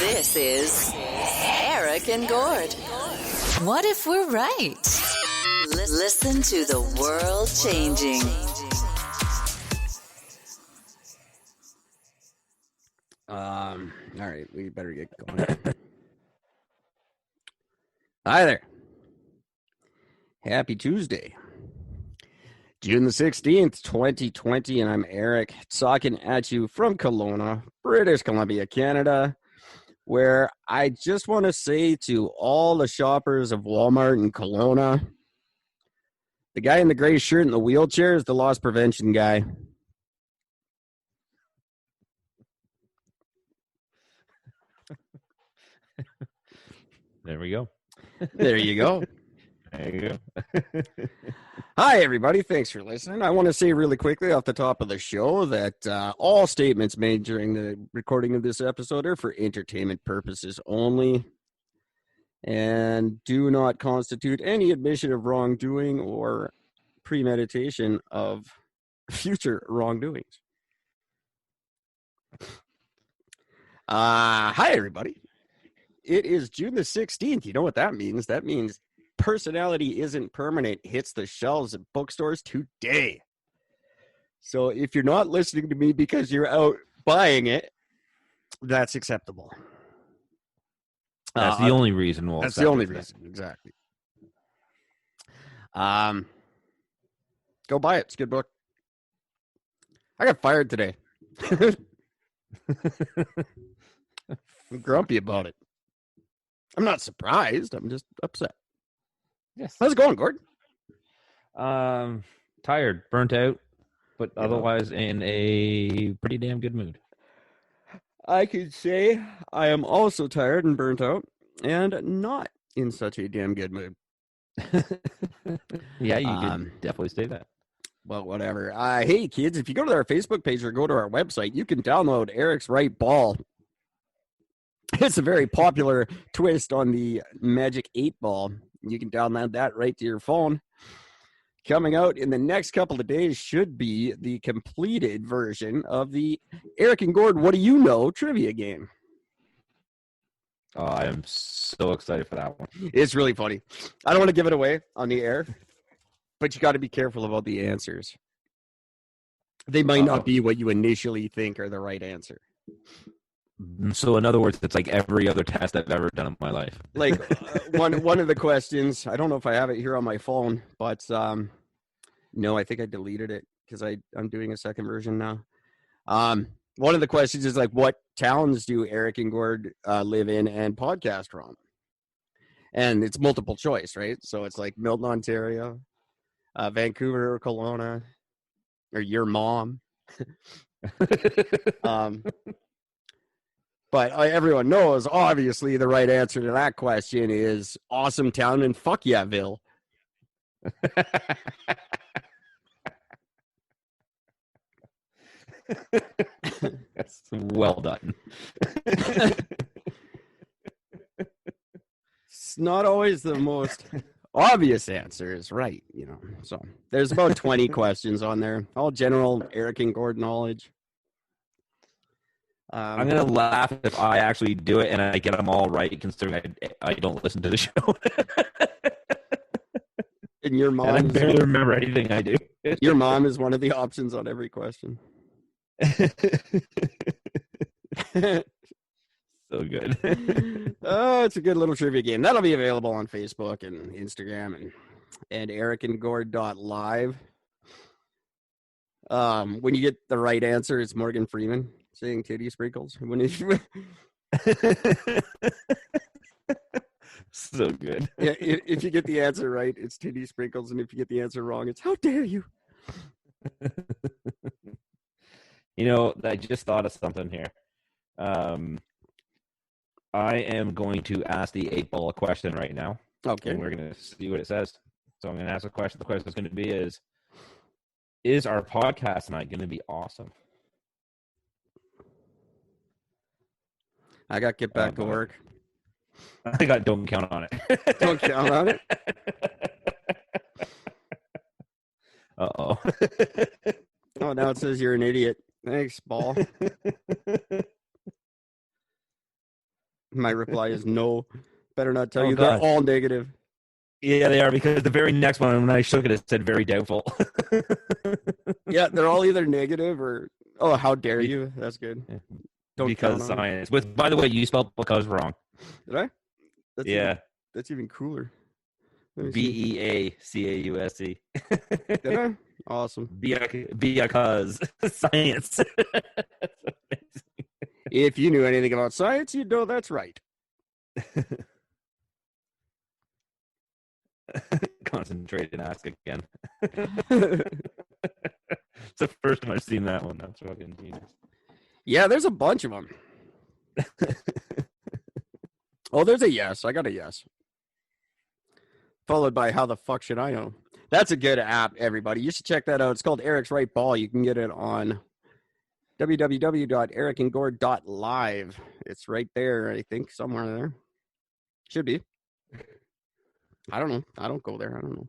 This is Eric and Gord. What if we're right? Listen to the world changing. All right, we better get going. Hi there. Happy Tuesday. June the 16th, 2020, and I'm Eric, talking at you from Kelowna, British Columbia, Canada, where I just want to say to all the shoppers of Walmart in Kelowna, the guy in the gray shirt and the wheelchair is the loss prevention guy. There we go. There you go. There you go. Hi, everybody. Thanks for listening. I want to say really quickly off the top of the show that all statements made during the recording of this episode are for entertainment purposes only and do not constitute any admission of wrongdoing or premeditation of future wrongdoings. Hi, everybody. It is June the 16th. You know what that means? That means Personality Isn't Permanent hits the shelves at bookstores today. So if you're not listening to me because you're out buying it, that's acceptable. That's the only reason. That's the only reason. Exactly. Go buy it. It's a good book. I got fired today. I'm grumpy about it. I'm not surprised. I'm just upset. Yes. How's it going, Gord? Tired, burnt out, but otherwise in a pretty damn good mood. I could say I am also tired and burnt out and not in such a damn good mood. Yeah, you can definitely say that. Well, whatever. Hey, kids, if you go to our Facebook page or go to our website, you can download Eric's Right Ball. It's a very popular twist on the Magic 8 Ball. You can download that right to your phone. Coming out in the next couple of days should be the completed version of the Eric and Gord What Do You Know trivia game. Oh, I am so excited for that one. It's really funny. I don't want to give it away on the air, but you got to be careful about the answers. They might not be what you initially think are the right answer. So, in other words, it's like every other test I've ever done in my life. Like one of the questions, I don't know if I have it here on my phone, but no, I think I deleted it because I'm doing a second version now. One of the questions is like, what towns do Eric and Gord live in and podcast from? And it's multiple choice, right? So it's like Milton, Ontario, Vancouver, or Kelowna, or your mom. But everyone knows, obviously, the right answer to that question is awesome town and fuck yeahville. That's well done. It's not always the most obvious answer is right, you know. So there's about 20 questions on there, all general Eric and Gord knowledge. I'm going to laugh if I actually do it and I get them all right, considering I don't listen to the show. And your mom, I barely remember anything I do. Your mom is one of the options on every question. So good. Oh, it's a good little trivia game. That'll be available on Facebook and Instagram and ericandgord.live. When you get the right answer, it's Morgan Freeman saying titty sprinkles. So good. Yeah, if you get the answer right, it's titty sprinkles, and if you get the answer wrong, it's how dare you. You know, I just thought of something here. I am going to ask the 8 Ball a question right now. Okay. And we're going to see what it says. So I'm going to ask a question. The question is going to be is our podcast tonight going to be awesome? I got to get back to work. Don't count on it. Don't count on it. Uh-oh. Oh, now it says you're an idiot. Thanks, Ball. My reply is no. Better not tell Oh, you. God. They're all negative. Yeah, they are, because the very next one, when I shook it, it said very doubtful. Yeah, they're all either negative or, oh, how dare you? That's good. Don't because count on it. science. With, by the way, you spelled because wrong. Did I? That's Yeah. that's even cooler. Let me see. Beacausc. Did I? Awesome. Because science. If you knew anything about science, you'd know that's right. Concentrate and ask again. It's the first time I've seen that one. That's fucking genius. Yeah, there's a bunch of them. Oh, there's a yes. I got a yes. Followed by how the fuck should I know? That's a good app, everybody. You should check that out. It's called Eric's Right Ball. You can get it on www.ericandgord.live. It's right there, I think, somewhere there. Should be. I don't know. I don't go there. I don't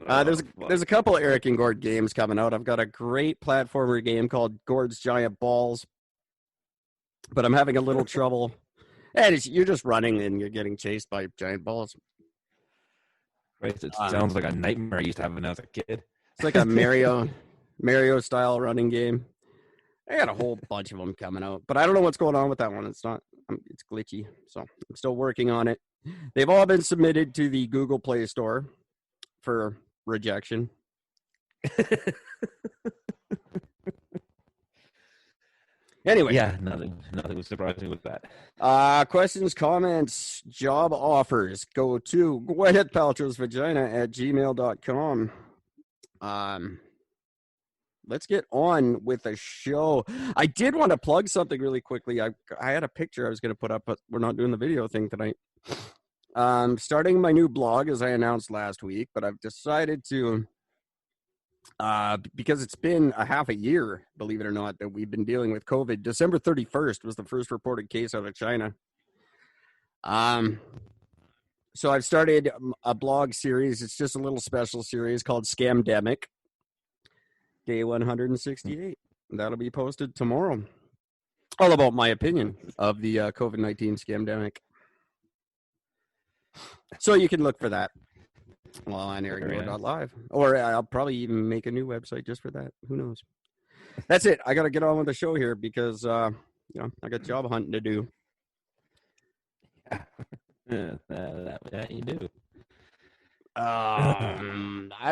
know. There's a couple of Eric and Gord games coming out. I've got a great platformer game called Gord's Giant Balls, but I'm having a little trouble. And you're just running and you're getting chased by giant balls. Right, it sounds like a nightmare I used to have when I was a kid. It's like a Mario style running game. I got a whole bunch of them coming out, but I don't know what's going on with that one. It's glitchy, so I'm still working on it. They've all been submitted to the Google Play Store for rejection. Anyway. Yeah, nothing was surprising with that. Questions, comments, job offers. Go to Gwyneth Paltrow's vagina at gmail.com. Let's get on with the show. I did want to plug something really quickly. I had a picture I was going to put up, but we're not doing the video thing tonight. Starting my new blog, as I announced last week, but I've decided to, because it's been a half a year, believe it or not, that we've been dealing with COVID. December 31st was the first reported case out of China. So I've started a blog series. It's just a little special series called Scamdemic. Day 168. That'll be posted tomorrow. All about my opinion of the COVID-19 scamdemic. So you can look for that on ericandgord.live. Or I'll probably even make a new website just for that. Who knows? That's it. I got to get on with the show here because, I got job hunting to do. That you do.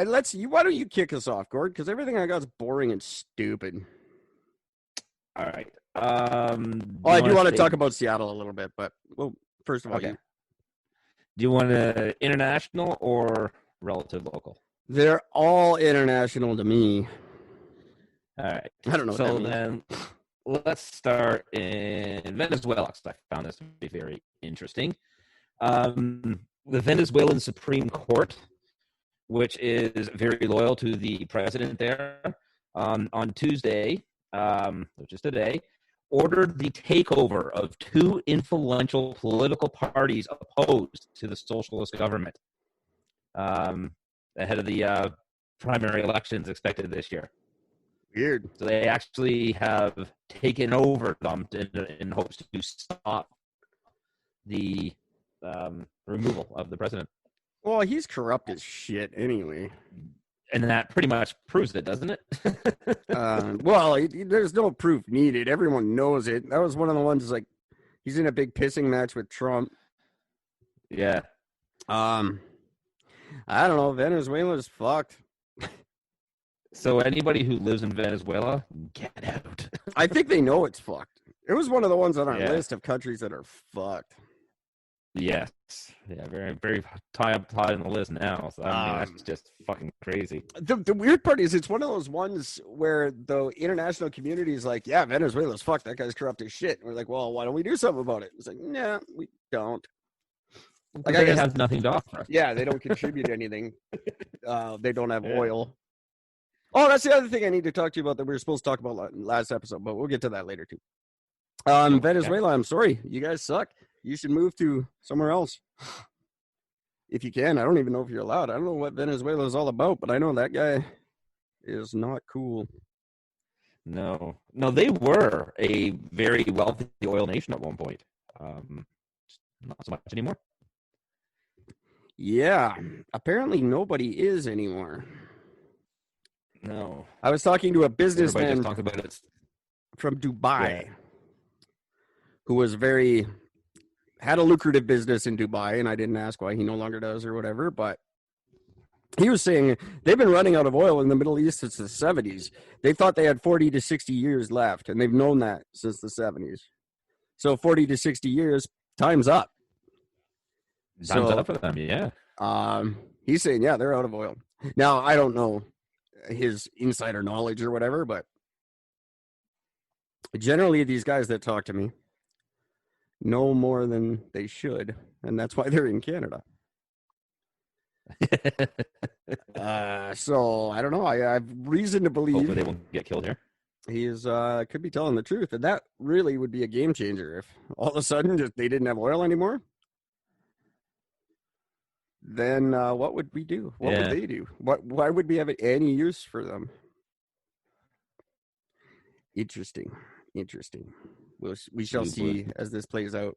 Let's see. Why don't you kick us off, Gord? Because everything I got is boring and stupid. All right. I do want to talk about Seattle a little bit, but first of all, okay. Do you want international or relative local? They're all international to me. All right. I don't know. So then, let's start in Venezuela. I found this to be very interesting. The Venezuelan Supreme Court, which is very loyal to the president there, on Tuesday, which is today, ordered the takeover of two influential political parties opposed to the socialist government ahead of the primary elections expected this year. Weird. So they actually have taken over them in hopes to stop the removal of the president. Well, he's corrupt as shit anyway. And that pretty much proves it, doesn't it? There's no proof needed. Everyone knows it. That was one of the ones like he's in a big pissing match with Trump. Yeah. I don't know. Venezuela's fucked. So anybody who lives in Venezuela, get out. I think they know it's fucked. It was one of the ones on our list of countries that are fucked. Yes. Yeah, very, very high on the list now. So that's just fucking crazy. The weird part is it's one of those ones where the international community is like, yeah, Venezuela's fucked. That guy's corrupt as shit. And we're like, well, why don't we do something about it? It's like, nah, we don't. Like, I have nothing to offer. Yeah, they don't contribute anything. They don't have oil. Oh, that's the other thing I need to talk to you about that we were supposed to talk about last episode, but we'll get to that later too. Venezuela, I'm sorry. You guys suck. You should move to somewhere else. If you can. I don't even know if you're allowed. I don't know what Venezuela is all about, but I know that guy is not cool. No, they were a very wealthy oil nation at one point. Not so much anymore. Yeah, apparently nobody is anymore. No, I was talking to a everybody just businessman talks about it. from Dubai Yeah. who was had a lucrative business in Dubai, and I didn't ask why he no longer does or whatever, but he was saying they've been running out of oil in the Middle East since the 70s. They thought they had 40 to 60 years left, and they've known that since the 70s. So 40 to 60 years, time's up. Time's So up for them. Yeah. he's saying, yeah, they're out of oil. Now, I don't know his insider knowledge or whatever, but generally these guys that talk to me know more than they should, and that's why they're in Canada. So I don't know. I have reason to believe Hopefully they won't get killed here. he is could be telling the truth, and that really would be a game changer if all of a sudden just they didn't have oil anymore. Then what would we do? What would they do? Why would we have any use for them? Interesting. We shall see as this plays out.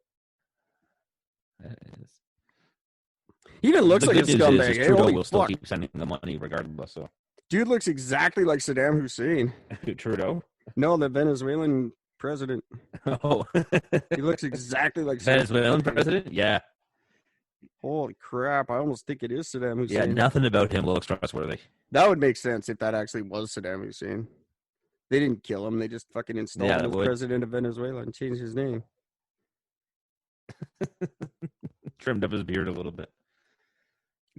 He even looks like a scumbag. Hey, Trudeau holy will still fuck. keep sending the money regardless. So Dude looks exactly like Saddam Hussein. Trudeau? No, the Venezuelan president. Oh, He looks exactly like Venezuelan president? Yeah. Holy crap. I almost think it is Saddam Hussein. Yeah, nothing about him looks trustworthy. That would make sense if that actually was Saddam Hussein. They didn't kill him. They just fucking installed him as president of Venezuela and changed his name. Trimmed up his beard a little bit.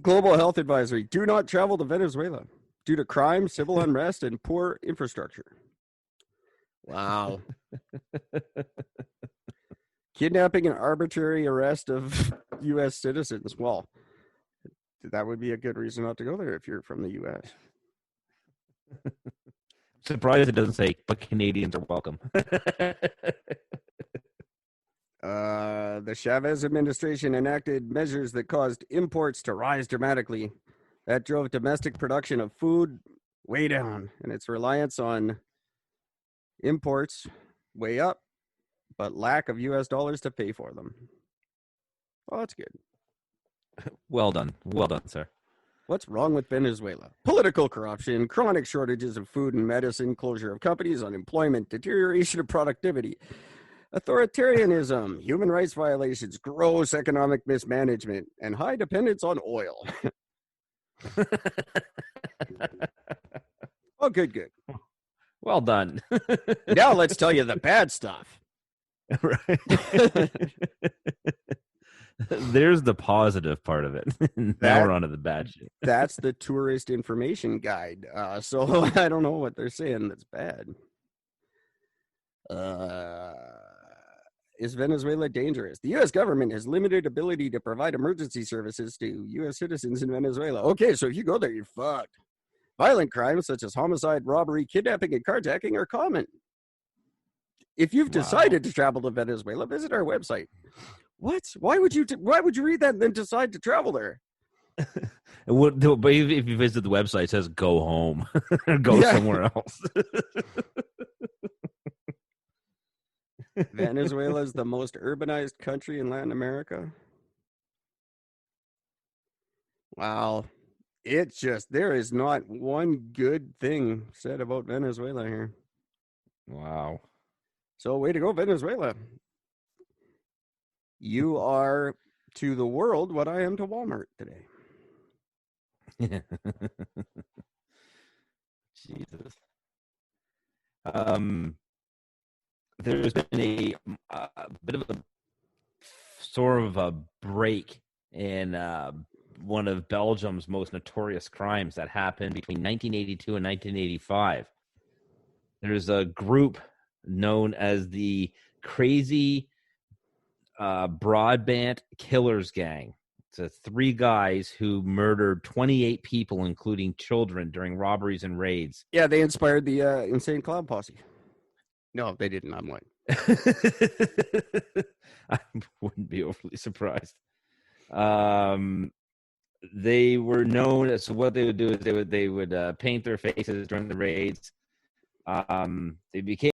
Global Health Advisory. Do not travel to Venezuela due to crime, civil unrest, and poor infrastructure. Wow. Kidnapping and arbitrary arrest of U.S. citizens. Well, that would be a good reason not to go there if you're from the U.S. Surprised it doesn't say, but Canadians are welcome. The Chavez administration enacted measures that caused imports to rise dramatically. That drove domestic production of food way down, and its reliance on imports way up, but lack of U.S. dollars to pay for them. Oh, that's good. Well done, sir. What's wrong with Venezuela? Political corruption, chronic shortages of food and medicine, closure of companies, unemployment, deterioration of productivity, authoritarianism, human rights violations, gross economic mismanagement, and high dependence on oil. Oh, good. Well done. Now let's tell you the bad stuff. Right. There's the positive part of it. Now we're on to the bad shit. That's the tourist information guide. So I don't know what they're saying that's bad. Is Venezuela dangerous? The U.S. government has limited ability to provide emergency services to U.S. citizens in Venezuela. Okay, so if you go there, you're fucked. Violent crimes such as homicide, robbery, kidnapping, and carjacking are common. If you've decided to travel to Venezuela, visit our website. What? Why would you read that and then decide to travel there? But if you visit the website, it says go home or go somewhere else. Venezuela is the most urbanized country in Latin America. Wow. It's just, there is not one good thing said about Venezuela here. Wow. So way to go, Venezuela. You are to the world what I am to Walmart today. Jesus. There's been a bit of a sort of a break in one of Belgium's most notorious crimes that happened between 1982 and 1985. There's a group known as the Crazy Broadband Killers Gang. It's 3 guys who murdered 28 people, including children, during robberies and raids. Yeah, they inspired the Insane Clown Posse. No, they didn't. I'm lying. I wouldn't be overly surprised. They were known as, so what they would do is they would paint their faces during the raids. They became